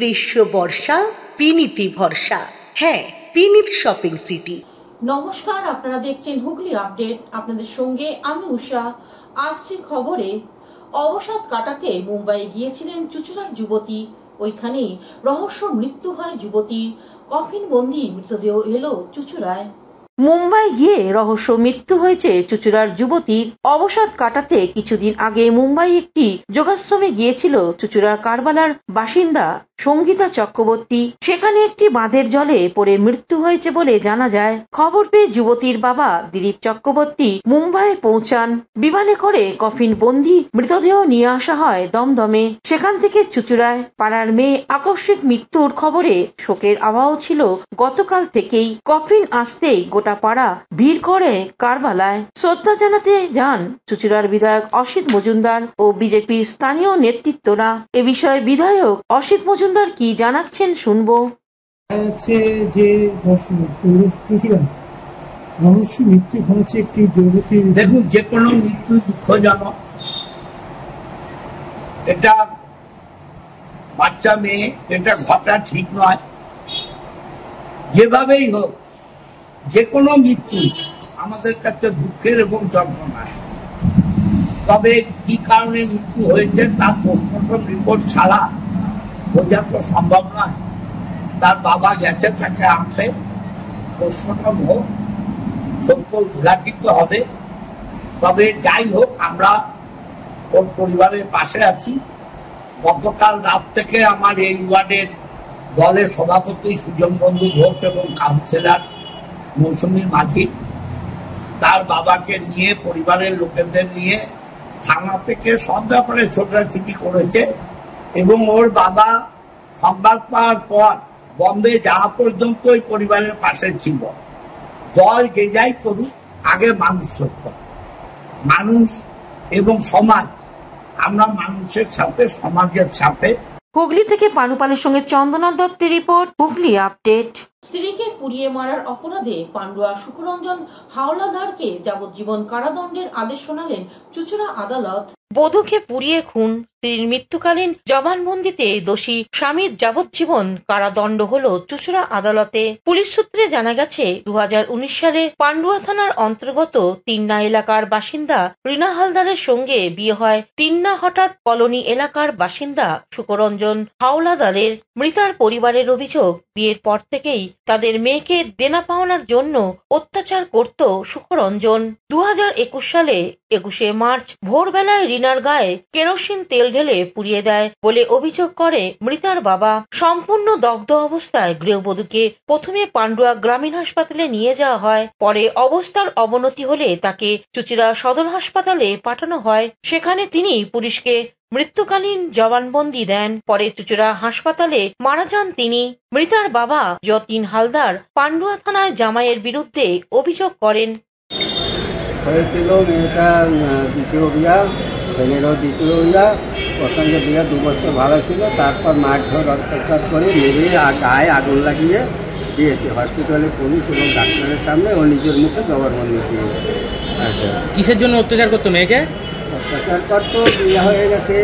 গ্রীষ্ম বর্ষা পিনিতি ভরসা। হ্যাঁ, পিনিত শপিং সিটি। নমস্কার, আপনারা দেখছেন হুগলি আপডেট। আপনাদের সঙ্গে আমি উষা। আসছে খবরে, অবসাদ কাটাতে মুম্বাই গিয়েছিলেন চুঁচুড়ার যুবতী। ওইখানেই রহস্য মৃত্যু হয় যুবতীর। কফিনবন্দি মৃতদেহ এলো চুঁচুড়ায়। মুম্বাই গিয়ে রহস্য মৃত্যু হয়েছে চুঁচুড়ার যুবতীর। অবসাদ কাটাতে কিছুদিন আগে মুম্বাই একটি যোগাশ্রমে গিয়েছিল চুঁচুড়ার কারবালার বাসিন্দা সঙ্গীতা চক্রবর্তী। সেখানে একটি বাঁধের জলে পড়ে মৃত্যু হয়েছে বলে জানা যায়। খবর পেয়ে যুবতীর বাবা দিলীপ চক্রবর্তী মুম্বাইয়ে পৌঁছান। বিমানে করে কফিন বন্দি মৃতদেহ নিয়ে আসা হয় দমদমে। সেখান থেকে চুঁচুড়ায় পাড়ার মেয়ে আকস্মিক মৃত্যুর খবরে শোকের আবহ ছিল গতকাল থেকেই। কফিন আসতেই গোটা পাড়া ভিড় করে কারবালায়। শ্রদ্ধা জানাতে যান চুঁচুড়ার বিধায়ক অসিত মজুমদার ও বিজেপির স্থানীয় নেতৃত্বরা। এ বিষয়ে বিধায়ক অসিত মজুমদার কি জানাচ্ছেন শুনবো। রহস্য মৃত্যু হয়েছে একটি যুবতীর। দেখুন, যে কোনো মৃত্যু দুঃখজনক। এটা বাচ্চা মেয়ে, এটা ঘটা ঠিক নয়। যেভাবেই হোক, যে কোনো মৃত্যু আমাদের কাছে দুঃখের এবং যন্ত্রণার। তবে কি কারণে মৃত্যু হয়েছে তার পোস্টমর্টম রিপোর্ট ছাড়া বোঝা তো সম্ভব নয়। তার বাবা গেছে তাকে আনতে, পোস্টমর্টম হোক, সত্য উদ্ঘাটিত হবে। তবে যাই হোক, আমরা ওর পরিবারের পাশে আছি। গতকাল রাত থেকে আমার এই ওয়ার্ডের দলের সভাপতি সুজন বন্ধু ঘোষ এবং কাউন্সিলর মৌসুমী মাঝি তার বাবাকে নিয়ে, পরিবারের লোকেদের নিয়ে থানা থেকে সব ব্যাপারে ছোটাছুটি করেছে এবং ওর বাবা সংবাদ পাওয়ার পর বম্বে যাওয়া পর্যন্ত ওই পরিবারের পাশে ছিল। দল যে যাই করুক, আগে মানুষ সত্য, মানুষ এবং সমাজ। আমরা মানুষের সাথে, সমাজের সাথে। হুগলি থেকে পানুপালের সঙ্গে চন্দনা দত্তের রিপোর্ট, হুগলি আপডেট। স্ত্রীকে পুড়িয়ে মারার অপরাধে পান্ডুয়া সুখরঞ্জন হাওলাদারকে যাবজ্জীবন কারাদণ্ডের আদেশ শোনালেন চুঁচুড়া আদালত। বধূকে পুড়িয়ে খুন, স্ত্রীর মৃত্যুকালীন জবানবন্দিতে দোষী স্বামীর যাবজ্জীবন কারাদণ্ড হলো চুঁচুড়া আদালতে। পুলিশ সূত্রে জানা গেছে, 2019 সালে পান্ডুয়া থানার অন্তর্গত তিন্না এলাকার বাসিন্দা রীনা হালদারের সঙ্গে বিয়ে হয় তিন্না হঠাৎ কলোনি এলাকার বাসিন্দা সুখরঞ্জন হাওলাদারের। মৃতার পরিবারের অভিযোগ, বিয়ের পর থেকেই তাদের মেয়েকে দেনা পাওনার জন্য অত্যাচার করত সুখরঞ্জন। 2021 সালে 21 মার্চ ভোরবেলায় রিনার গায়ে কেরোসিন তেল ঢেলে পুড়িয়ে দেয় বলে অভিযোগ করে মৃতার বাবা। সম্পূর্ণ দগ্ধ অবস্থায় গৃহবধূকে প্রথমে পান্ডুয়া গ্রামীণ হাসপাতালে নিয়ে যাওয়া হয়। পরে অবস্থার অবনতি হলে তাকে চুঁচুড়া সদর হাসপাতালে পাঠানো হয়। সেখানে তিনি পুলিশকে মৃত্যুকালীন জবানবন্দি দেন। পরে চুঁচুড়া হাসপাতালে মারা যান তিনি। মৃতার বাবা যতীন হালদার পান্ডুয়া থানায় জামাইয়ের বিরুদ্ধে অভিযোগ করেন। হয়েছিল মেয়েটা দ্বিতীয় বিয়া, ছেলেরও দ্বিতীয় বিয়া। প্রথমে বিয়ে 2 বছর ভালো ছিল, তারপর মারধর অত্যাচার করে মেরে গায়ে আগুন লাগিয়ে দিয়েছে। হসপিটালে পুলিশ এবং ডাক্তারের সামনে ও নিজের মুখে জবানবন্দি দিয়েছে। আচ্ছা, কিসের জন্য অত্যাচার করতো মেয়েকে? অত্যাচার করতো, বিয়ে হয়ে গেছে,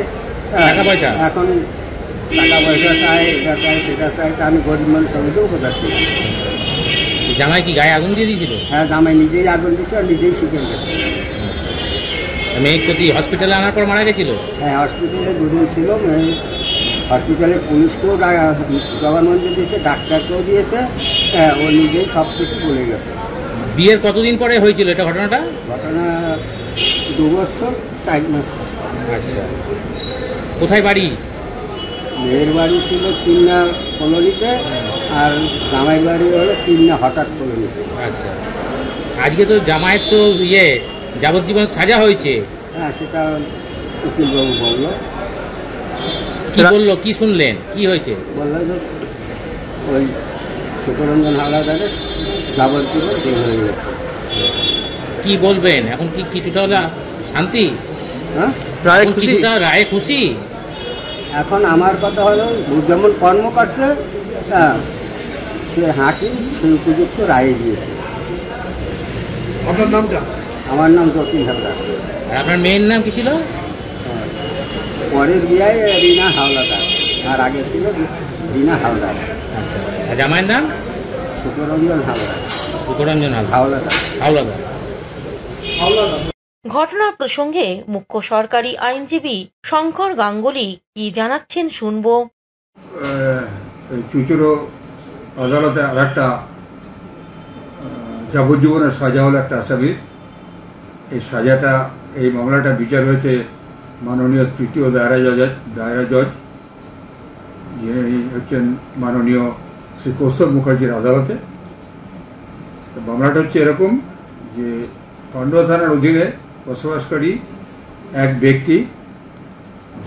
টাকা পয়সা, এখন টাকা পয়সা চাই, এটা চাই সেটা চাই। তা আমি গরিব মানুষ, আমি দেবো কোথার থেকে? জামাই কি গায়ে আগুন দিয়ে দিয়েছিল? হ্যাঁ, জামাই নিজেই আগুন দিয়েছে আর নিজেই শিখে গেছে। মেয়ে প্রতি হসপিটালে আনার পর মারা গেছিল? হ্যাঁ, হসপিটালে 2 দিন ছিল। হসপিটালে পুলিশকেও জবানবন্দি দিয়েছে, ডাক্তারকেও দিয়েছে। হ্যাঁ, ও নিজেই সব কিছু বলে গেছে। বিয়ের কতদিন পরে হয়েছিল এটা ঘটনাটা? ঘটনা 2 বছর 4 মাস। আচ্ছা, কোথায় বাড়ি? মেয়ের বাড়ি ছিল তিন্না কলোনিতে, আর জামাইয়ের বাড়ি হলো তিন্না হঠাৎ কলোনিতে। আচ্ছা, আজকে তো জামাইয়ের তো যাবজ্জীবন সাজা হয়েছে। হ্যাঁ, সেটা উকিলবাবু বললো। কি বললো, কি শুনলেন, কি হয়েছে? বললো যে ওই সুখরঞ্জন হাওলাদারের যাবজ্জীবন জেল হয়ে গেছে। কি বলবেন এখন? কি কিছুটা শান্তি? হ্যাঁ, কিছুটা রায়ে খুশি? এখন আমার কথা হলো, যেমন কর্ম করছে সে হাকিম সেই উপযুক্ত রায় দিয়েছে। আপনার নামটা? আমার নাম যতীন হালদার। আর আপনার মেয়ের নাম কি ছিল? পরের বিয়ায় রিনা হাওলাদার, আর আগে ছিল বিনা হালদার। আচ্ছা, আর জামাইয়ের নাম? সুখরঞ্জন হালদার। সুখরঞ্জন হাওলাদার। হাওলাদার। ঘটনা প্রসঙ্গে মুখ্য সরকারি আইনজীবী শঙ্কর গাঙ্গুলি কি জানাচ্ছেন শুনবো। চুচুড়ো আদালতে আর একটা যাবজ্জীবনের সাজা হলো একটা আসামির। এই সাজাটা, এই মামলাটা বিচার হয়েছে মাননীয় তৃতীয় দায়রা জজ, যিনি হচ্ছেন মাননীয় শ্রী কৌস্তব মুখার্জির আদালতে। তো মামলাটা হচ্ছে এরকম যে পান্ডুয়া থানার অধীনে বসবাসকারী এক ব্যক্তি,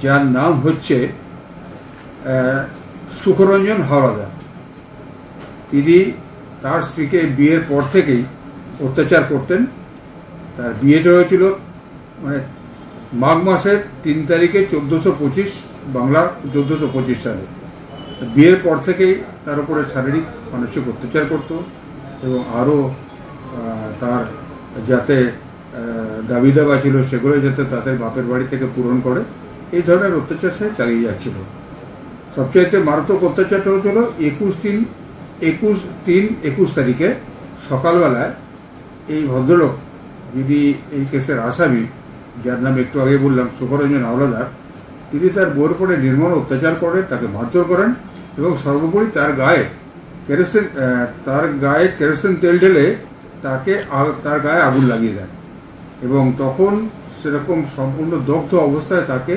যার নাম হচ্ছে সুখরঞ্জন হাওলাদার, তিনি তার স্ত্রীকে বিয়ের পর থেকেই অত্যাচার করতেন। তার বিয়েটা হয়েছিল মানে মাঘ মাসের 3 তারিখে 1425 বাংলার 1425 সালে। বিয়ের পর থেকেই তার উপরে শারীরিক মানসিক অত্যাচার করত এবং আরও তার যাতে দাবি দাবা ছিল সেগুলো যাতে তাদের বাপের বাড়ি থেকে পূরণ করে, এই ধরনের অত্যাচার সে চালিয়ে যাচ্ছিল। সবচাইতে মারাত্মক অত্যাচারটা হচ্ছিল 21/3/21 তারিখে সকালবেলায় এই ভদ্রলোক, যিনি এই কেসের আসামি, যার নাম একটু আগে বললাম সুখরঞ্জন হাওলাদার, তিনি তার বউয়ের উপরে নির্মম অত্যাচার করেন, তাকে মারধর করেন এবং সর্বোপরি তার গায়ে কেরোসিন তেল ঢেলে তার গায়ে আগুন লাগিয়ে দেন এবং তখন সেরকম সম্পূর্ণ দগ্ধ অবস্থায় তাকে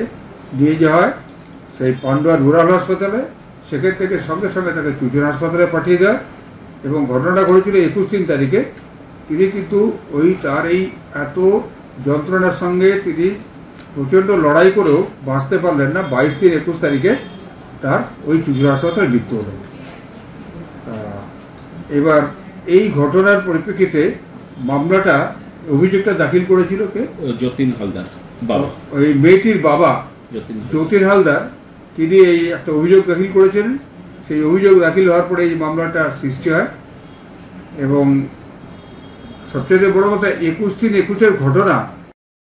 নিয়ে যাওয়া হয় সেই পান্ডুয়া রুরাল হাসপাতালে। সেখান থেকে সঙ্গে সঙ্গে তাকে চুচুড়া হাসপাতালে পাঠিয়ে দেয় এবং ঘটনাটা ঘটেছিল 21/3 তারিখে। তিনি কিন্তু তার এই এত যন্ত্রণার সঙ্গে তিনি প্রচণ্ড লড়াই করেও বাঁচতে পারলেন না। 22/3/21 তারিখে তার ওই চুচুড়া হাসপাতালে মৃত্যু হল। এবার এই ঘটনার পরিপ্রেক্ষিতে মামলাটা, অভিযোগটা দাখিল করেছিল কে? যতীন হালদার, ওই মেয়েটির বাবা যতীন হালদার, তিনি এই একটা অভিযোগ দাখিল করেছিলেন। সেই অভিযোগ দাখিল হওয়ার পরে এই মামলাটা সৃষ্টি হয় এবং সবচেয়ে বড় কথা 21/3/21 ঘটনা।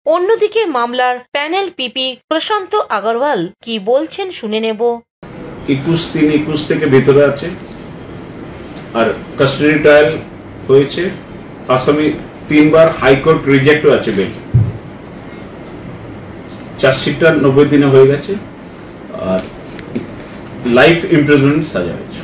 অন্যদিকে মামলার প্যানেল পিপি প্রশান্ত আগরওয়াল কি বলছেন শুনে নেব। 21/3/21 থেকে ভেতরে আছে আর কাস্টাডি ট্রায়াল হয়েছে। আসামি 3 বার হাইকোর্ট রিজেক্টও আছে বেল। চার্জশিটটা 90 দিনে হয়ে গেছে আর লাইফ ইমপ্রিজনমেন্ট সাজা হয়েছে।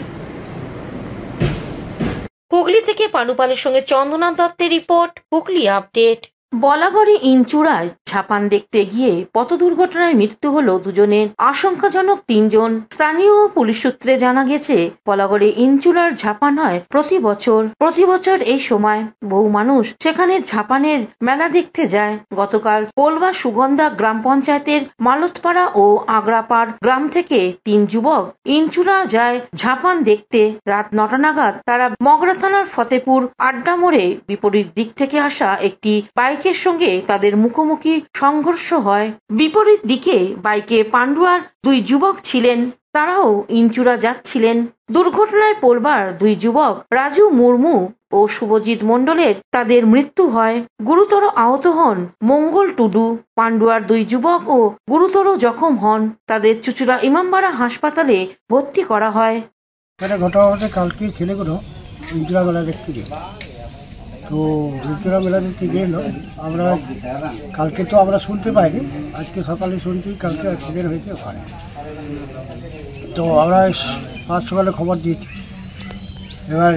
হুগলি থেকে পানুপালের সঙ্গে চন্দনা দত্তের রিপোর্ট, হুগলি আপডেট। বলাগড়ে ইনচুড়ায় ঝাপান দেখতে গিয়ে পথ দুর্ঘটনায় মৃত্যু হলো 2 জনের, আশঙ্কাজনক 3 জন। স্থানীয় পুলিশ সূত্রে জানা গেছে, বলাগড়ে ইনচুড়ার ঝাপান হয় প্রতি বছর এই সময় বহু মানুষ সেখানে ঝাপানের মেলা দেখতে যায়। গতকাল পোলবা সুগন্ধা গ্রাম পঞ্চায়েতের মালতপাড়া ও আগ্রাপাড় গ্রাম থেকে 3 যুবক ইনচুড়া যায় ঝাপান দেখতে। রাত 9টা নাগাদ তারা মগরা থানার ফতেপুর আড্ডা মোড়ে বিপরীত দিক থেকে আসা একটি বাইকের সঙ্গে তাদের মুখোমুখি সংঘর্ষ হয়। বিপরীত দিকে বাইকে পান্ডুয়ার 2 যুবক ছিলেন, তারাও ইনচুড়া যাচ্ছিলেন। দুর্ঘটনায় পোলবার 2 যুবক রাজু মুর্মু ও শুভজিৎ মণ্ডলের তাদের মৃত্যু হয়। গুরুতর আহত হন মঙ্গল টুডু। পান্ডুয়ার 2 যুবক ও গুরুতর জখম হন, তাদের চুচুড়া ইমামবাড়া হাসপাতালে ভর্তি করা হয়। ঘটনা হচ্ছে কালকে ছেলেগুলো ইনচুড়া মেলা দেখতে গেল। তো ইনচুড়া মেলা দেখতে গেল, আমরা কালকে তো আমরা শুনতে পাইনি, আজকে সকালে শুনছি কালকে অ্যাক্সিডেন্ট হয়েছে ওখানে। তো আমরা আজ সকালে খবর দিয়েছি। এবার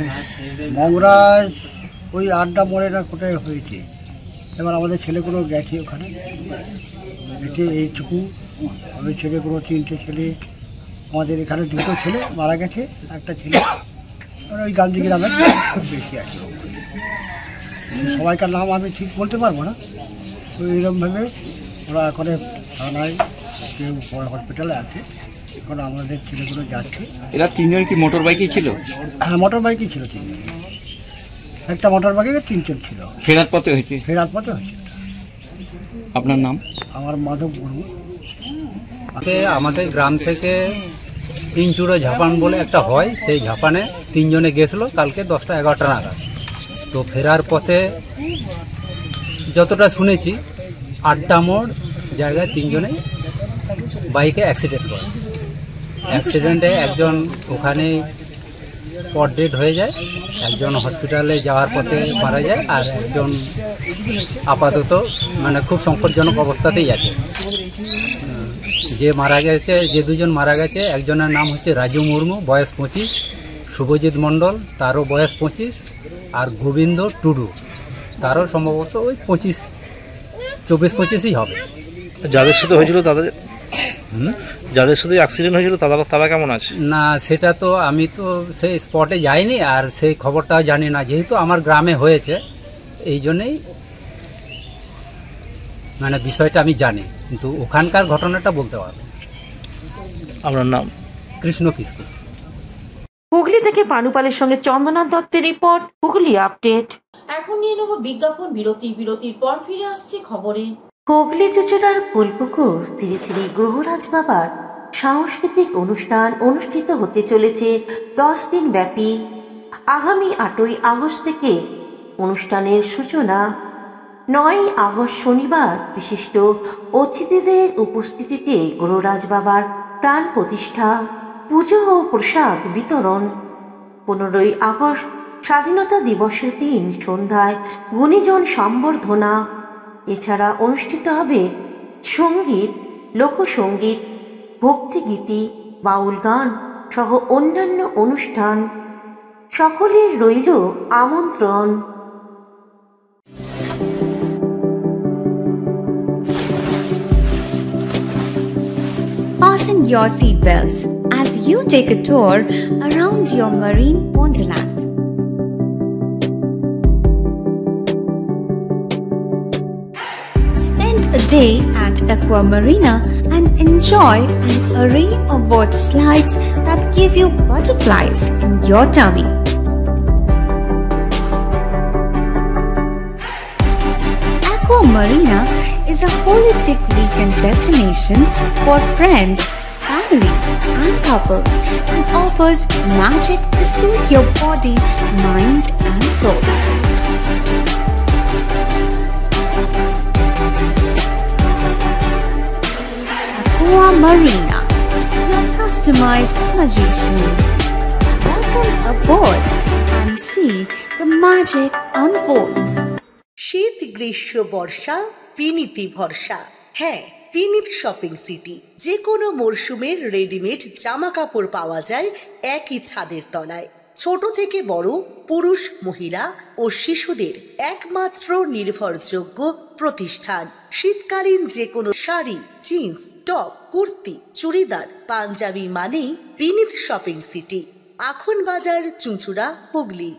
মংরায় ওই আড্ডা মোড়ে না কোথায় হয়েছে। এবার আমাদের ছেলেগুলো গেছে ওখানে, গেছে এইটুকু। ওই ছেলেগুলো 3টে ছেলে, আমাদের এখানে 2টো ছেলে মারা গেছে, একটা ছেলে ওই গান্ধী গ্রামের বেশি আছে। সবাইকার নাম আমি ঠিক বলতে পারবো না। তো এইরকমভাবে ওরা এখন থানায়, কেউ বড় হসপিটালে আছে। এখন আমাদের ছেলেগুলো যাচ্ছে। এরা 3 জন কি মোটর বাইকেই ছিল? হ্যাঁ, মোটর বাইকই ছিল 3 জন। একটা মোটর বাইকে 3 জন ছিল। ফেরার পথে হয়েছে? ফেরার পথে হয়েছে। আপনার নাম? আমার মাধব মুর্মু। আমাদের গ্রাম থেকে ইনচুড়া ঝাপান বলে একটা হয়, সেই ঝাপানে 3 জনে গেছিলো কালকে 10টা-11টা নাগাদ। তো ফেরার পথে যতটা শুনেছি আড্ডা মোড় জায়গায় 3 জনেই বাইকে অ্যাক্সিডেন্ট করে। অ্যাক্সিডেন্টে একজন ওখানে স্পট ডেড হয়ে যায়, একজন হসপিটালে যাওয়ার পথে মারা যায়, আর একজন আপাতত মানে খুব সংকটজনক অবস্থাতেই আছে। যে মারা গেছে, যে দুজন মারা গেছে, একজনের নাম হচ্ছে রাজু মুর্মু, বয়স 25, শুভজিৎ মণ্ডল, তারও বয়স 25, আর গোবিন্দ টুডু, তারও সম্ভবত ওই 24-25ই হবে। যাদের সাথে হয়েছিল তাদের যাদের সাথে অ্যাক্সিডেন্ট হয়েছিল তারা কেমন আছে? না, সেটা তো আমি তো সেই স্পটে যাইনি, আর সেই খবরটাও জানি না, যেহেতু আমার গ্রামে হয়েছে এই জন্যেই মানে বিষয়টা আমি জানি, কিন্তু ওখানকার ঘটনাটা বলতে পারবো। আপনার নাম? কৃষ্ণ কিস্কু। হুগলি থেকে পানুপালের সঙ্গে চন্দ্রনাথ দত্তের রিপোর্ট, হুগলি আপডেট। এখন নিয়ে নেব বিজ্ঞাপন বিরতি। বিরতির পর ফিরে আসছে খবরে। হুগলি চুচুড়ার ফুলপুকুর শ্রী শ্রী গ্রহরাজ বাবার সাংস্কৃতিক অনুষ্ঠান অনুষ্ঠিত হতে চলেছে 10 দিন ব্যাপী। আগামী 8ই আগস্ট থেকে অনুষ্ঠানের সূচনা। 9ই আগস্ট শনিবার বিশিষ্ট অতিথিদের উপস্থিতিতে গ্রহরাজ বাবার প্রাণ প্রতিষ্ঠা, পুজো ও প্রসাদ বিতরণ। 15ই আগস্ট স্বাধীনতা দিবসের দিন সন্ধ্যায় গুণীজন সম্বর্ধনা। এছাড়া অনুষ্ঠিত হবে সঙ্গীত, লোকসঙ্গীত, ভক্তিগীতি, বাউল গান সহ অন্যান্য অনুষ্ঠান। সকলের রইল আমন্ত্রণ। Fasten your seatbelts as you take a tour around your marine wonderland. Spend a day at Aqua Marina and enjoy an array of water slides that give you butterflies in your tummy. Aqua Marina is a holistic weekend destination for friends, family, and couples and offers magic to soothe your body, mind, and soul. Aqua Marina, your customized magician. Welcome aboard and see the magic unfold. শীত, গ্রীষ্ম, বর্ষা, পিনিতি ভরসা। হ্যাঁ, পিনিত shopping city. যে কোনো মরশুমের readymade জামা কাপড় পাওয়া যায় একই ছাদের তলায়। ছোট থেকে বড়, পুরুষ, মহিলা ও শিশুদের একমাত্র নির্ভরযোগ্য প্রতিষ্ঠান। শীতকালীন যে কোনো শাড়ি, জিন্স, টপ, কুর্তি, চুড়িদার, পাঞ্জাবি মানেই পিনিত শপিং সিটি। আখন বাজার, চুঁচুড়া, Hooghly.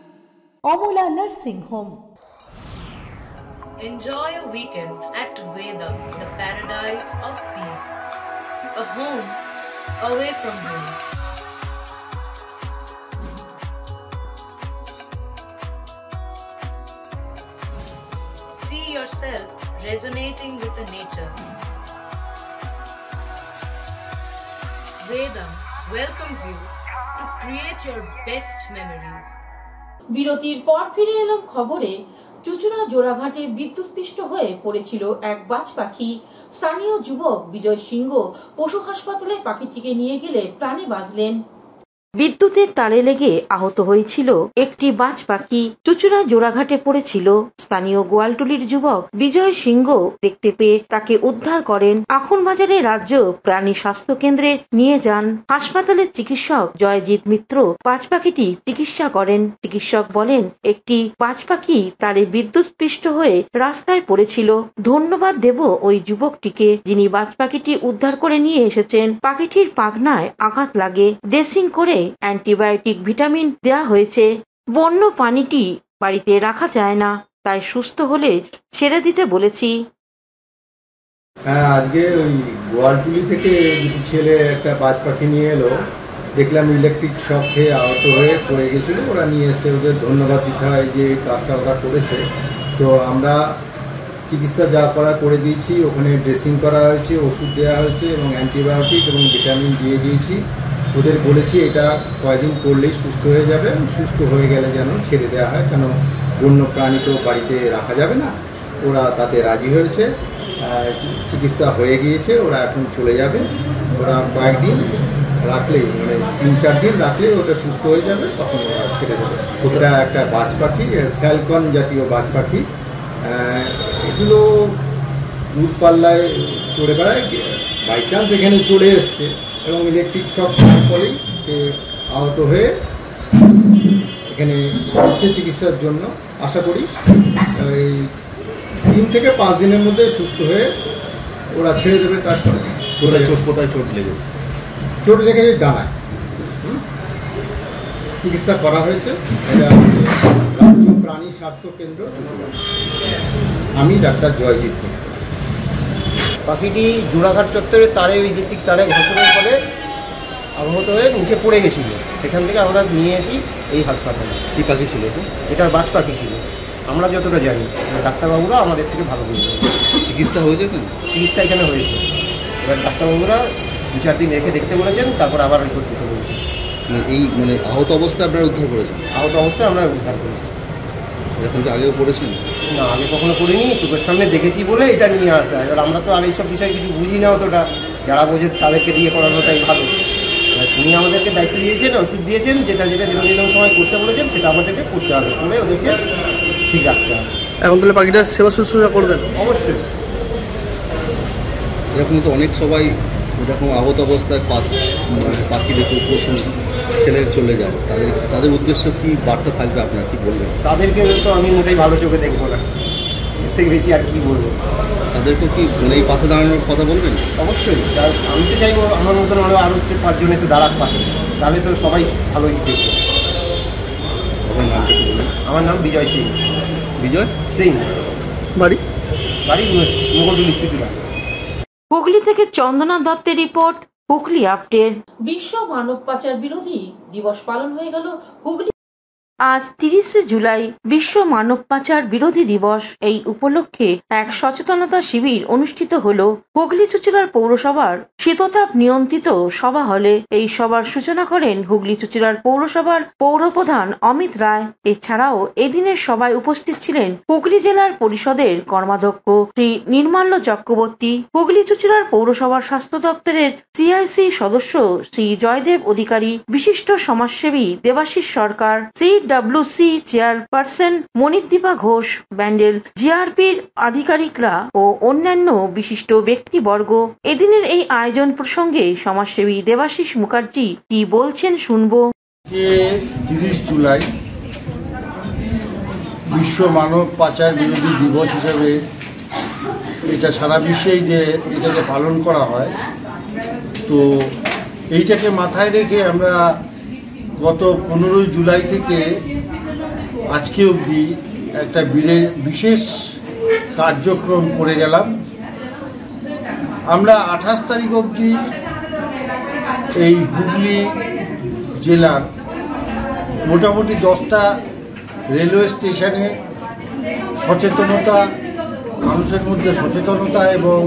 Amala nursing home. Enjoy a weekend at Vedam, the paradise of peace. A home away from home. See yourself resonating with the nature. Vedam welcomes you to create your best memories. বিরতির পর ফিরে এলাম খবরে। চুচুড়া জোড়াঘাটে বিদ্যুৎস্পৃষ্ট হয়ে পড়েছিল এক বাজ পাখি। স্থানীয় যুবক বিজয় সিংহ পশু হাসপাতালে পাখিটিকে নিয়ে গেলে প্রাণে বাঁচলেন। বিদ্যুতের তারে লেগে আহত হয়েছিল একটি বাজ পাখি। চুচুড়া জোড়াঘাটে পড়েছিল। স্থানীয় গোয়ালটুলির যুবক বিজয় সিংহ দেখতে পেয়ে তাকে উদ্ধার করেন। আখন বাজারে রাজ্য প্রাণী স্বাস্থ্য কেন্দ্রে নিয়ে যান। হাসপাতালের চিকিৎসক জয়জিৎ মিত্র বাজ পাখিটি চিকিৎসা করেন। চিকিৎসক বলেন, একটি বাজ পাখি তারে বিদ্যুৎস্পৃষ্ট হয়ে রাস্তায় পড়েছিল। ধন্যবাদ দেব ওই যুবকটিকে, যিনি বাজ পাখিটি উদ্ধার করে নিয়ে এসেছেন। পাখিটির পাখনায় আঘাত লাগে। ড্রেসিং করে অ্যান্টিবায়োটিক, ভিটামিন দেওয়া হয়েছে। বন্য প্রাণীটি বাড়িতে রাখা যায় না, তাই সুস্থ হলে ছেড়ে দিতে বলেছি। হ্যাঁ, আজকে ওই গোয়ালটুলি থেকে দুটি ছেলে একটা বাজ পাখি নিয়ে এলো। দেখলাম ইলেকট্রিক শক খেয়ে আহত হয়ে পড়ে গেছিলো। ওরা নিয়ে এসে ওদের ধন্যবাদ দিতে হয় যে কাজটা ওরা করেছে। তো আমরা চিকিৎসা যা করা করে দিয়েছি, ওখানে ড্রেসিং করা হয়েছে, ওষুধ দেওয়া হয়েছে এবং অ্যান্টিবায়োটিক এবং ভিটামিন দিয়ে দিয়েছি। ওদের বলেছি এটা কয়েকদিন করলেই সুস্থ হয়ে যাবে, সুস্থ হয়ে গেলে যেন ছেড়ে দেওয়া হয়, কেন বন্য প্রাণী তো বাড়িতে রাখা যাবে না। ওরা তাতে রাজি হয়েছে, চিকিৎসা হয়ে গিয়েছে, ওরা এখন চলে যাবে। ওরা কয়েকদিন রাখলেই মানে 3-4 দিন রাখলেই ওটা সুস্থ হয়ে যাবে, তখন ওরা ছেড়ে দেবে। ওটা একটা বাজ পাখি, ফ্যালকন জাতীয় বাজ পাখি। এগুলো দূরপাল্লায় চড়ে বেড়ায়, বাই চান্স এখানে চড়ে এসছে এবং ইলেকট্রিক শক খাওয়ার ফলেই আহত হয়ে এখানে এসছে চিকিৎসার জন্য। আশা করি এই 3 থেকে 5 দিনের মধ্যে সুস্থ হয়ে ওরা ছেড়ে দেবে। তারপরে কোথায় চোট লেগেছে? চোট লেগেছে ডানায়, চিকিৎসা করা হয়েছে। এটা রাজ্য প্রাণী স্বাস্থ্য কেন্দ্র চুচুড়া। আমি ডাক্তার জয়জিৎ। পাখিটি জোড়াঘাট চত্বরের তারে, ইলেকট্রিক তারে ঘটনার ফলে আহত হয়ে নিচে পড়ে গেছিল। সেখান থেকে আমরা নিয়ে এসি এই হাসপাতালে। কী পাখি ছিল? এটা বাজ পাখি ছিল, আমরা যতটা জানি। ডাক্তারবাবুরা আমাদের থেকে ভালো বুঝবে। চিকিৎসা হয়েছে তো? চিকিৎসা এখানে হয়েছে। এবার ডাক্তারবাবুরা 2-4 দিন রেখে দেখতে বলেছেন, তারপর আবার রিপোর্ট দিতে বলেছেন। মানে আহত অবস্থায় আপনারা উদ্ধার করেছেন? আহত অবস্থায় আমরা উদ্ধার করেছি। এরকম কি আগেও পড়েছেন? না, আগে কখনো করিনি, চোখের সামনে দেখেছি বলে এটা নিয়ে আসা। এবার আমরা তো আর এইসব বিষয়ে কিছু বুঝি না অতটা, যারা বোঝে তাদেরকে দিয়ে করানোটাই ভালো। তিনি আমাদেরকে দায়িত্ব দিয়েছেন, ওষুধ দিয়েছেন, যেটা যেরকম সময় করতে বলেছেন সেটা আমাদেরকে করতে হবে, করে ওদেরকে ঠিক রাখতে হবে। এখন তাহলে পাখিটার সেবা শুশ্রূষা করবেন? অবশ্যই। এরকম তো অনেক সবাই এরকম আহত অবস্থায় পাখি দেখে পশু ফেলে চলে যায়, তাদের উদ্দেশ্য কি বার্তা থাকবে আপনার, কি বলবেন? তাদেরকে তো আমি মোটেই ভালো চোখে দেখবো না, এর থেকে বেশি আর কি বলবো। তাদেরকেও কি মানে এই পাশে দাঁড়ানোর কথা বলবেন? অবশ্যই। আমি তো চাইবো আমার মতন আরও 5জন এসে দাঁড়াক পাশে, তাহলে তো সবাই ভালোই দেখবে। আমার নাম বিজয় সিং। বিজয় সিং। বাড়ি মোগলটুলি চুচুড়া। হুগলি থেকে চন্দনা দত্তের রিপোর্ট, হুগলি আপডেট। বিশ্ব মানব পাচার বিরোধী দিবস পালন হয়ে গেল হুগলি। আজ 30শে জুলাই বিশ্ব মানব পাচার বিরোধী দিবস। এই উপলক্ষে এক সচেতনতা শিবির অনুষ্ঠিত হল হুগলি চুচুড়ার পৌরসভার শীততাপ নিয়ন্ত্রিত সভা হলে। এই সভার সূচনা করেন হুগলি চুচুড়ার পৌরসভার পৌরপ্রধান অমিত রায়। এছাড়াও এদিনের সভায় উপস্থিত ছিলেন হুগলি জেলার পরিষদের কর্মাধ্যক্ষ শ্রী নির্মাল্য চক্রবর্তী, হুগলি চুচুড়ার পৌরসভার স্বাস্থ্য দপ্তরের সিআইসি সদস্য শ্রী জয়দেব অধিকারী, বিশিষ্ট সমাজসেবী দেবাশিস সরকার, CWC চেয়ারপারসন মনিদীপা ঘোষ, ব্যান্ডেল জিআরপির আধিকারিকরা ও অন্যান্য বিশিষ্ট ব্যক্তিবর্গ। এদিনের এই আয়োজন প্রসঙ্গে সমাজসেবী দেবাশিস মুখার্জি কি বলছেন শুনবো। 30 জুলাই বিশ্ব মানব পাচার বিরোধী দিবস হিসেবে এটা সারা বিশ্বেই যে এটাকে পালন করা হয়, তো এইটাকে মাথায় রেখে আমরা গত 15 জুলাই থেকে আজকে অবধি একটা বিশেষ কার্যক্রম করে গেলাম। আমরা 28 তারিখ অবধি এই হুগলি জেলার মোটামুটি 10টা রেলওয়ে স্টেশনে সচেতনতা, মানুষের মধ্যে সচেতনতা এবং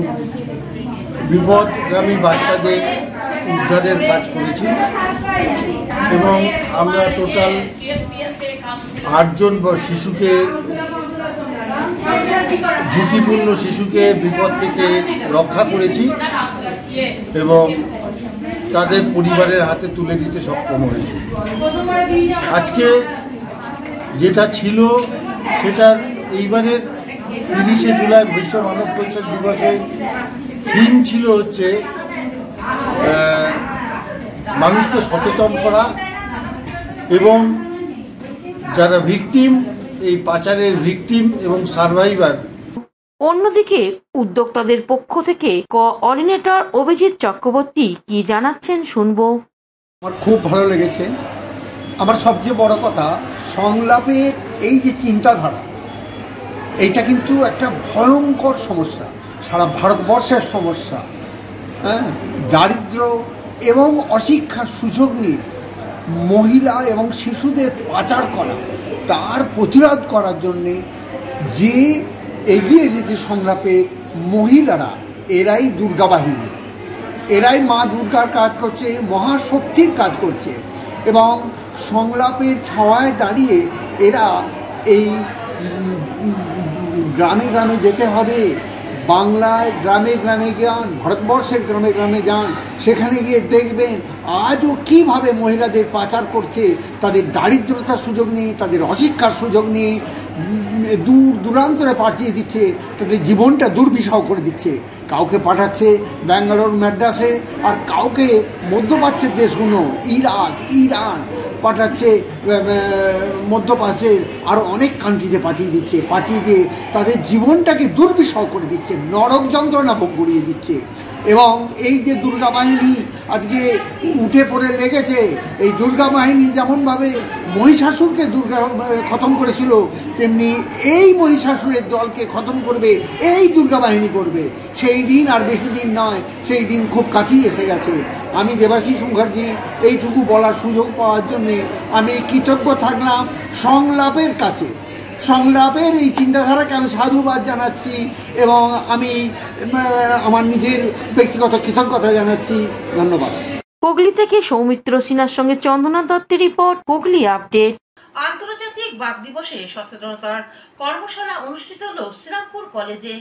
বিপদগামী বাচ্চাদের উদ্ধারের কাজ করেছি এবং আমরা টোটাল 8 জন শিশুকে, ঝুঁকিপূর্ণ শিশুকে বিপদ থেকে রক্ষা করেছি এবং তাদের পরিবারের হাতে তুলে দিতে সক্ষম হয়েছি। আজকে যেটা ছিল সেটার এইবারের 30শে জুলাই বিশ্ব মানব পাচার দিবসের থিম ছিল হচ্ছে মানুষকে সচেতন করা এবং যারা ভিকটিম, এই পাচারের ভিকটিম এবং সার্ভাইভার। অন্যদিকে উদ্যোক্তাদের পক্ষ থেকে কোঅর্ডিনেটর অভিজিৎ চক্রবর্তী কি জানাচ্ছেন শুনবো। আমার খুব ভালো লেগেছে। আমার সবচেয়ে বড় কথা, সংলাপের এই যে চিন্তাধারা, এইটা কিন্তু একটা ভয়ঙ্কর সমস্যা, সারা ভারতবর্ষের সমস্যা। হ্যাঁ, দারিদ্র এবং অশিক্ষার সুযোগ নিয়ে মহিলা এবং শিশুদের পাচার করা, তার প্রতিরোধ করার জন্যে যে এগিয়ে এসেছে সংলাপে মহিলারা, এরাই দুর্গা বাহিনী, এরাই মা দুর্গার কাজ করছে, মহাশক্তির কাজ করছে এবং সংলাপের ছাওয়ায় দাঁড়িয়ে এরা এই গ্রামে গ্রামে যেতে হবে, বাংলায় গ্রামে গ্রামে যান, ভারতবর্ষের গ্রামে গ্রামে যান, সেখানে গিয়ে দেখবেন আজও কীভাবে মহিলাদের পাচার করছে, তাদের দারিদ্রতার সুযোগ নেই, তাদের অশিক্ষার সুযোগ নেই, দূর দূরান্তরে পাঠিয়ে দিচ্ছে, তাদের জীবনটা দুর্বিষহ করে দিচ্ছে। কাউকে পাঠাচ্ছে ব্যাঙ্গালোর ম্যাড্রাসে, আর কাউকে মধ্যপ্রাচ্যের দেশগুলো ইরান পাঠাচ্ছে, মধ্যপ্রাচ্যের আরও অনেক কান্ট্রিতে পাঠিয়ে দিচ্ছে, পাঠিয়ে দিয়ে তাদের জীবনটাকে দুর্বিষহ করে দিচ্ছে, নরক যন্ত্রণা ভোগ করিয়ে দিচ্ছে। এবং এই যে দুর্গা বাহিনী আজকে উঠে পড়ে লেগেছে, এই দুর্গা বাহিনী যেমনভাবে মহিষাসুরকে খতম করেছিল, তেমনি এই মহিষাসুরের দলকে খতম করবে এই দুর্গা বাহিনী করবে। সেই দিন আর বেশি দিন নয়, সেই দিন খুব কাছেই এসে গেছে। আমি দেবাশিস মুখার্জি এইটুকু বলার সুযোগ পাওয়ার জন্যে আমি কৃতজ্ঞ থাকলাম সংলাপের কাছে। সংলাপের এই চিন্তাধারাকে আমি সাধুবাদ জানাচ্ছি এবং আমি আমার নিজের ব্যক্তিগত কৃতজ্ঞতা জানাচ্ছি। ধন্যবাদ। হুগলি থেকে সৌমিত্র সিনহার সঙ্গে চন্দনা দত্তের রিপোর্ট, হুগলি আপডেট। আন্তর্জাতিক বাঘ দিবসে সচেতনতার কর্মশালা অনুষ্ঠিত হল শ্রীরামপুর কলেজে।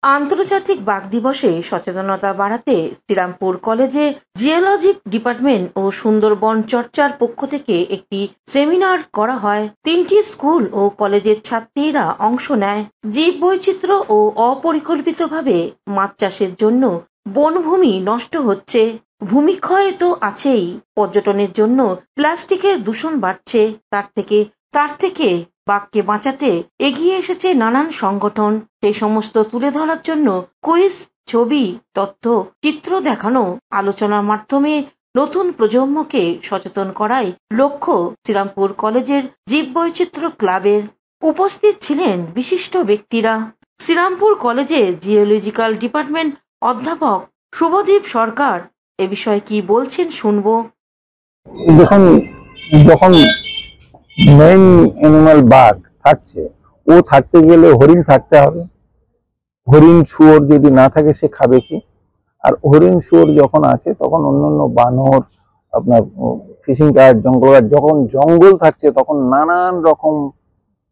আন্তর্জাতিক বাঘ দিবসে সচেতনতা বাড়াতে শ্রীরামপুর কলেজে জিওলজিক ডিপার্টমেন্ট ও সুন্দরবন চর্চার পক্ষ থেকে একটি সেমিনার করা হয়। 3টি স্কুল ও কলেজের ছাত্রীরা অংশ নেয়। জীব বৈচিত্র্য ও অপরিকল্পিতভাবে মাছ চাষের জন্য বনভূমি নষ্ট হচ্ছে, ভূমিক্ষয় তো আছেই, পর্যটনের জন্য প্লাস্টিকের দূষণ বাড়ছে। তার থেকে বাঘকে বাঁচাতে এগিয়ে এসেছে নানান সংগঠন। সেই সমস্ত তুলে ধরার জন্য কুইজ, ছবি, তথ্য, চিত্র দেখানো, আলোচনার মাধ্যমে নতুন প্রজন্মকে সচেতন করাই লক্ষ্য শ্রীরামপুর কলেজের জীববৈচিত্র্য ক্লাবের। উপস্থিত ছিলেন বিশিষ্ট ব্যক্তিরা। শ্রীরামপুর কলেজে জিওলজিক্যাল ডিপার্টমেন্ট অধ্যাপক শুভদীপ সরকার এ বিষয়ে কি বলছেন শুনবো। দেখুন, যখন মেইন অ্যানিমাল বাঘ থাকছে, ও থাকতে গেলে হরিণ থাকতে হবে। হরিণ শুয়োর যদি না থাকে সে খাবে কি? আর হরিণ শুয়োর যখন আছে তখন অন্যান্য বানর, আপনার ফিশিং কার্ড, জঙ্গল কার্ড, যখন জঙ্গল থাকছে তখন নানান রকম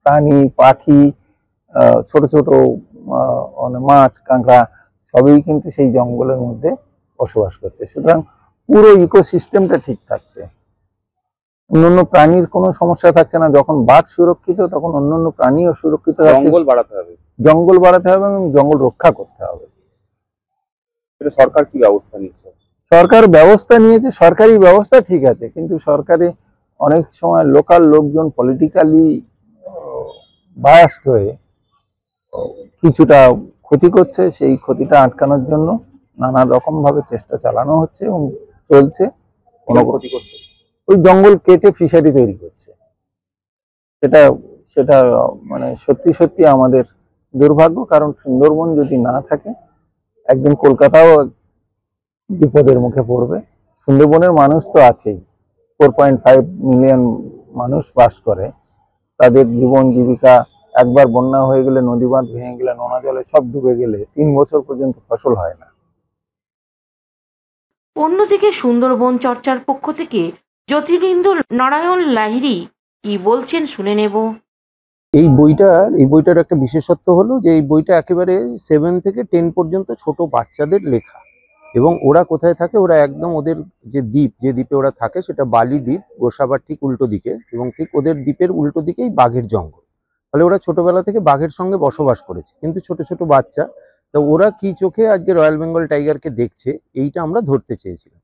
প্রাণী, পাখি, ছোট ছোট মাছ, কাঁকড়া সবই কিন্তু সেই জঙ্গলের মধ্যে বসবাস করছে। সুতরাং পুরো ইকোসিস্টেমটা ঠিক থাকছে, অন্যান্য প্রাণীর কোনো সমস্যা থাকছে না। যখন বাঘ সুরক্ষিত তখন অন্যান্য প্রাণীও সুরক্ষিত থাকছে। জঙ্গল বাড়াতে হবে এবং জঙ্গল রক্ষা করতে হবে। এটা সরকার কি ব্যবস্থা নিচ্ছে? সরকার ব্যবস্থা নিয়েছে, সরকারি ব্যবস্থা ঠিক আছে, কিন্তু সরকারে অনেক সময় লোকাল লোকজন পলিটিক্যালি বায়াসড হয়ে কিছুটা ক্ষতি করছে। সেই ক্ষতিটা আটকানোর জন্য নানা রকম ভাবে চেষ্টা চালানো হচ্ছে এবং চলছে। কোনো ক্ষতি করছে, ওই জঙ্গল কেটে ফিশারি তৈরি করছে। সেটা মানে সত্যি সত্যি আমাদের দুর্ভাগ্য, কারণ সুন্দরবন যদি না থাকে একদিন কলকাতাও বিপদের মুখে পড়বে। সুন্দরবনের মানুষ তো আছেই, 4.5 মিলিয়ন মানুষ বাস করে। তাদের জীবন জীবিকা, একবার বন্যা হয়ে গেলে, নদী বাঁধ ভেঙে গেলে, নোনা জলে সব ডুবে গেলে 3 বছর পর্যন্ত ফসল হয় না। অন্যদিকে সুন্দরবন চর্চার পক্ষ থেকে জ্যোতিরিন্দ্র নারায়ণ লাহিড়ী কি বলছেন শুনে নেব। এই বইটার একটা বিশেষত্ব হলো যে এই বইটা একেবারে 7 থেকে 10 পর্যন্ত ছোট বাচ্চাদের লেখা। এবং ওরা কোথায় থাকে, ওরা একদম ওদের যে দ্বীপে ওরা থাকে সেটা বালি দ্বীপ, গোসাবার ঠিক উল্টো দিকে, এবং ঠিক ওদের দ্বীপের উল্টো দিকেই বাঘের জঙ্গল। ফলে ওরা ছোটবেলা থেকে বাঘের সঙ্গে বসবাস করেছে, কিন্তু ছোট ছোট বাচ্চা। তো ওরা কি চোখে আজকে রয়্যাল বেঙ্গল টাইগারকে দেখছে, এইটা আমরা ধরতে চেয়েছিলাম।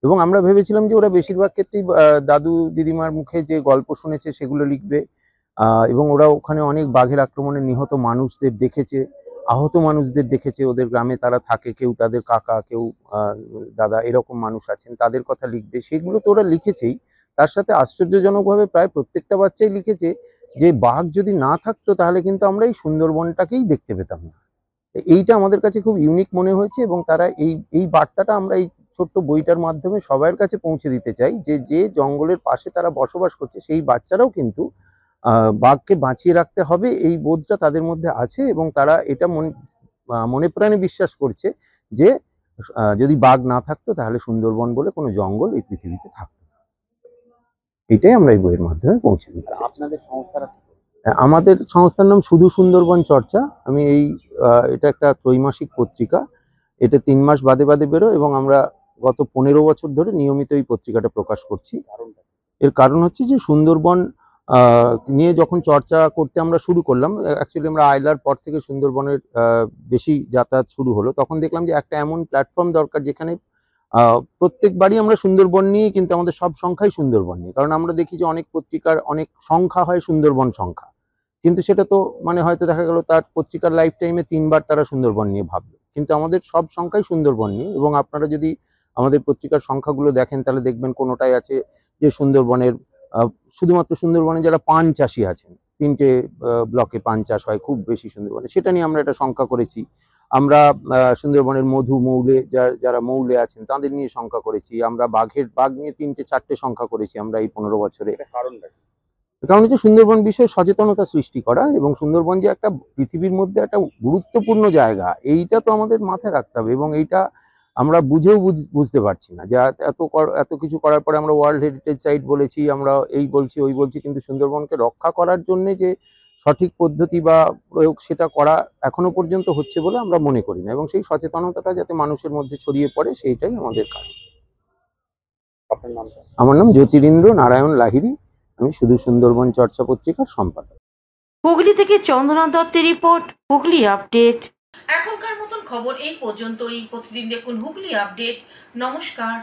এবং আমরা ভেবেছিলাম যে ওরা বেশিরভাগ ক্ষেত্রেই দাদু দিদিমার মুখে যে গল্প শুনেছে সেগুলো লিখবে, এবং ওরা ওখানে অনেক বাঘের আক্রমণে নিহত মানুষদের দেখেছে, আহত মানুষদের দেখেছে। ওদের গ্রামে তারা থাকে, কেউ তাদের কাকা, কেউ দাদা, এরকম মানুষ আছেন, তাদের কথা লিখবে। সেগুলো তো ওরা লিখেছেই, তার সাথে আশ্চর্যজনকভাবে প্রায় প্রত্যেকটা বাচ্চাই লিখেছে যে বাঘ যদি না থাকতো তাহলে কিন্তু আমরা এই সুন্দরবনটাকেই দেখতে পেতাম না। এইটা আমাদের কাছে খুব ইউনিক মনে হয়েছে, এবং তারা এই বার্তাটা আমরা এই ছোট্ট বইটার মাধ্যমে সবার কাছে পৌঁছে দিতে চাই যে জঙ্গলের পাশে তারা বসবাস করছে সেই বাচ্চারাও কিন্তু বাঘকে বাঁচিয়ে রাখতে হবে, এই বোধটা তাদের মধ্যে আছে। এবং তারা এটা মনে প্রাণে বিশ্বাস করছে যে যদি বাঘ না থাকতো তাহলে সুন্দরবন বলে কোনো জঙ্গল এই পৃথিবীতে থাকতো না। এটাই আমরা এই বইয়ের মাধ্যমে পৌঁছে দিতে চাই। আপনাদের সংস্থাটা? আমাদের সংস্থার নাম শুধু সুন্দরবন চর্চা। আমি এই এটা একটা ত্রৈমাসিক পত্রিকা, এটা 3 মাস বাদে বাদে বেরোয় এবং আমরা গত 15 বছর ধরে নিয়মিত এই পত্রিকাটা প্রকাশ করছি। এর কারণ হচ্ছে যে সুন্দরবন নিয়ে যখন চর্চা করতে আমরা শুরু করলাম, অ্যাকচুয়ালি আমরা আইলার পর থেকে সুন্দরবনের বেশি যাতায়াত শুরু হলো, তখন দেখলাম যে একটা এমন প্ল্যাটফর্ম দরকার যেখানে প্রত্যেকবারই আমরা সুন্দরবন নিয়ে, কিন্তু আমাদের সব সংখ্যাই সুন্দরবন নিয়ে। কারণ আমরা দেখি যে অনেক পত্রিকার অনেক সংখ্যা হয় সুন্দরবন সংখ্যা, কিন্তু সেটা তো মানে হয়তো দেখা গেল তার পত্রিকার লাইফ টাইমে 3 বার তারা সুন্দরবন নিয়ে ভাবলো, কিন্তু আমাদের সব সংখ্যাই সুন্দরবন নিয়ে। এবং আপনারা যদি আমাদের পত্রিকার সংখ্যাগুলো দেখেন তাহলে দেখবেন কোনোটাই আছে যে সুন্দরবনের শুধুমাত্র সুন্দরবনে যারা পান চাষি আছেন, 3টে ব্লকে পান চাষ হয় খুব বেশি সুন্দরবনে, সেটা নিয়ে আমরা একটা সংখ্যা করেছি। আমরা সুন্দরবনের মধু মৌলে যারা মৌলে আছেন তাদের নিয়ে সংখ্যা করেছি। আমরা বাঘ নিয়ে 3-4টে সংখ্যা করেছি আমরা এই 15 বছরে। কারণ হচ্ছে সুন্দরবন বিষয়ে সচেতনতা সৃষ্টি করা, এবং সুন্দরবন যে একটা পৃথিবীর মধ্যে একটা গুরুত্বপূর্ণ জায়গা, এইটা তো আমাদের মাথায় রাখতে হবে। এবং এইটা আমরা বুঝেও বুঝতে পারছি না যে এত কিছু করার পরে আমরা ওয়ার্ল্ড হেরিটেজ সাইট বলেছি, আমরা এই বলছি ওই বলছি, কিন্তু সুন্দরবনকে রক্ষা করার জন্য যে সঠিক পদ্ধতি বা প্রয়োগ সেটা করা এখনো পর্যন্ত হচ্ছে বলে আমরা মনে করি না। এবং সেই সচেতনতাটা যাতে মানুষের মধ্যে ছড়িয়ে পড়ে সেইটাই আমাদের কাজ। আমার নাম জ্যোতিরিন্দ্র নারায়ণ লাহিড়ী, আমি শুধু সুন্দরবন চর্চা পত্রিকার সম্পাদক। হুগলি থেকে চন্দনা দত্তের রিপোর্ট, হুগলি আপডেট। এখনকার মতন খবর এই পর্যন্তই। প্রতিদিন দেখুন হুগলি আপডেট। নমস্কার।